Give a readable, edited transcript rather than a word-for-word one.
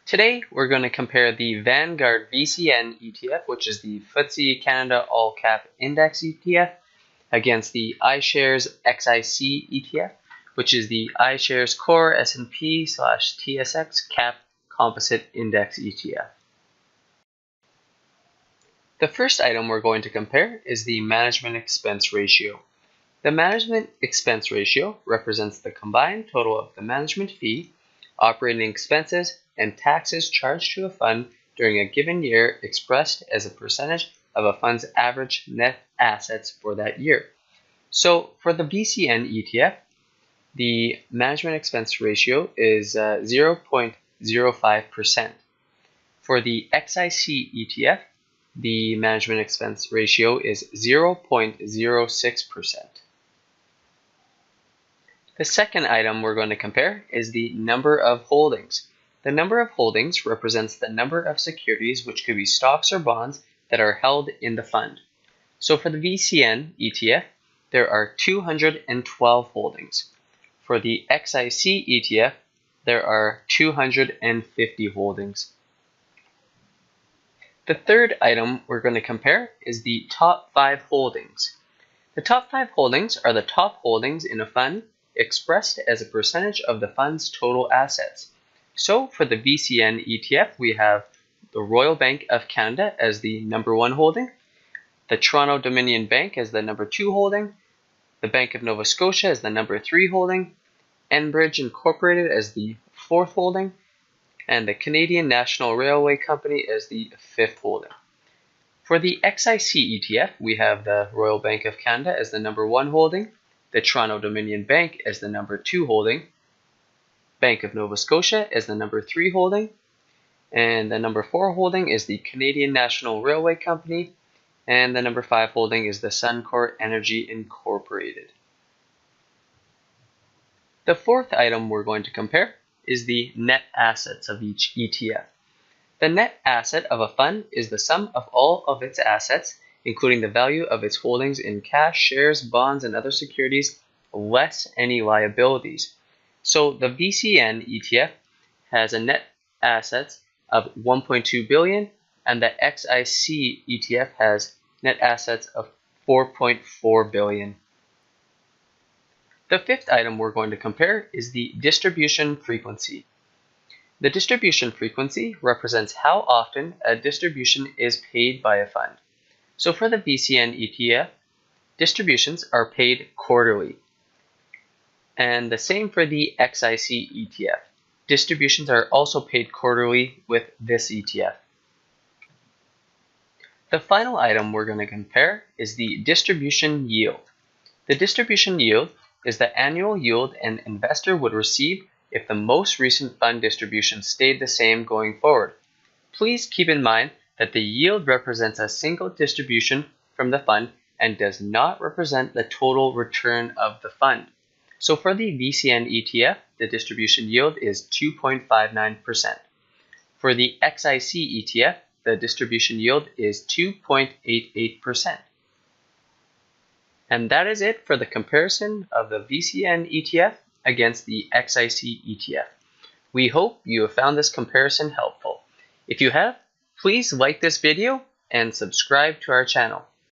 Today, we're going to compare the Vanguard VCN ETF, which is the FTSE Canada All Cap Index ETF, against the iShares XIC ETF, which is the iShares Core S&P / TSX Cap Composite Index ETF. The first item we're going to compare is the management expense ratio. The management expense ratio represents the combined total of the management fee, operating expenses, and taxes charged to a fund during a given year expressed as a percentage of a fund's average net assets for that year. So for the VCN ETF, the management expense ratio is 0.05%. For the XIC ETF, the management expense ratio is 0.06%. The second item we're going to compare is the number of holdings. The number of holdings represents the number of securities, which could be stocks or bonds, that are held in the fund. So for the VCN ETF, there are 212 holdings. For the XIC ETF, there are 250 holdings. The third item we're going to compare is the top 5 holdings. The top 5 holdings are the top holdings in a fund expressed as a percentage of the fund's total assets. So for the VCN ETF, we have the Royal Bank of Canada as the number 1 holding, the Toronto-Dominion Bank as the number 2 holding, the Bank of Nova Scotia as the number 3 holding, Enbridge Incorporated as the 4th holding, and the Canadian National Railway Company as the 5th holding. For the XIC ETF, we have the Royal Bank of Canada as the number 1 holding, the Toronto-Dominion Bank as the number 2 holding, Bank of Nova Scotia as the number 3 holding, and the number 4 holding is the Canadian National Railway Company, and the number 5 holding is the Suncor Energy Incorporated. The fourth item we're going to compare is the net assets of each ETF. The net asset of a fund is the sum of all of its assets, including the value of its holdings in cash, shares, bonds, and other securities, less any liabilities. So the VCN ETF has a net assets of 1.2 billion, and the XIC ETF has net assets of 4.4 billion. The fifth item we're going to compare is the distribution frequency. The distribution frequency represents how often a distribution is paid by a fund. So for the VCN ETF, distributions are paid quarterly. And the same for the XIC ETF. Distributions are also paid quarterly with this ETF. The final item we're going to compare is the distribution yield. The distribution yield is the annual yield an investor would receive if the most recent fund distribution stayed the same going forward. Please keep in mind that the yield represents a single distribution from the fund and does not represent the total return of the fund. So for the VCN ETF, the distribution yield is 2.59%. For the XIC ETF, the distribution yield is 2.88%. And that is it for the comparison of the VCN ETF against the XIC ETF. We hope you have found this comparison helpful. If you have, please like this video and subscribe to our channel.